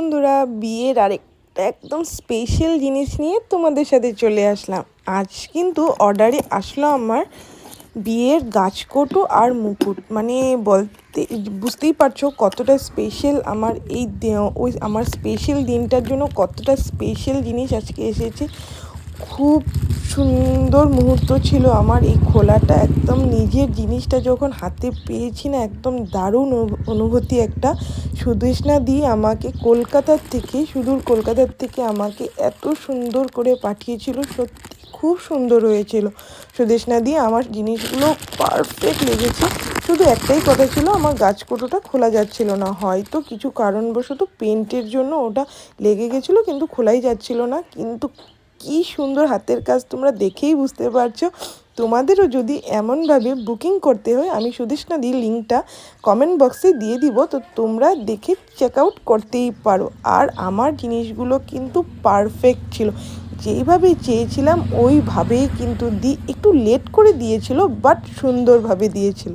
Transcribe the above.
বন্ধুরা, বিয়ের আরেকটা একদম স্পেশাল জিনিস নিয়ে তোমাদের সাথে চলে আসলাম। আজ কিন্তু অর্ডারে আসলো আমার বিয়ের গাছকৌটো আর মুকুট। মানে বলতে বুঝতেই পারছো কতটা স্পেশাল আমার ওই আমার স্পেশাল দিনটার জন্য কতটা স্পেশাল জিনিস আজকে এসেছে। খুব সুন্দর মুহূর্ত ছিল আমার এই খোলাটা। একদম নিজের জিনিসটা যখন হাতে পেয়েছি না, একদম দারুণ অনুভূতি একটা। সুদেষ্ণা দি আমাকে সুদূর কলকাতার থেকে আমাকে এত সুন্দর করে পাঠিয়েছিল, সত্যি খুব সুন্দর হয়েছিল। সুদেষ্ণা দি আমার জিনিসগুলো পারফেক্ট লেগেছে। শুধু একটাই কথা ছিল, আমার গাছকৌটোটা খোলা যাচ্ছিল না, হয়তো কিছু কারণবশত পেন্টের জন্য ওটা লেগে গেছিলো, কিন্তু খোলাই যাচ্ছিল না। কিন্তু কি সুন্দর হাতের কাজ, তোমরা দেখেই বুঝতে পারছো। তোমাদেরও যদি এমনভাবে বুকিং করতে হয়, আমি সুদেষ্ণা দি লিঙ্কটা কমেন্ট বক্সে দিয়ে দিব, তো তোমরা দেখে চেক আউট করতেই পারো। আর আমার জিনিসগুলো কিন্তু পারফেক্ট ছিল, যেইভাবে চেয়েছিলাম ওইভাবেই কিন্তু একটু লেট করে দিয়েছিল, বাট সুন্দরভাবে দিয়েছিল।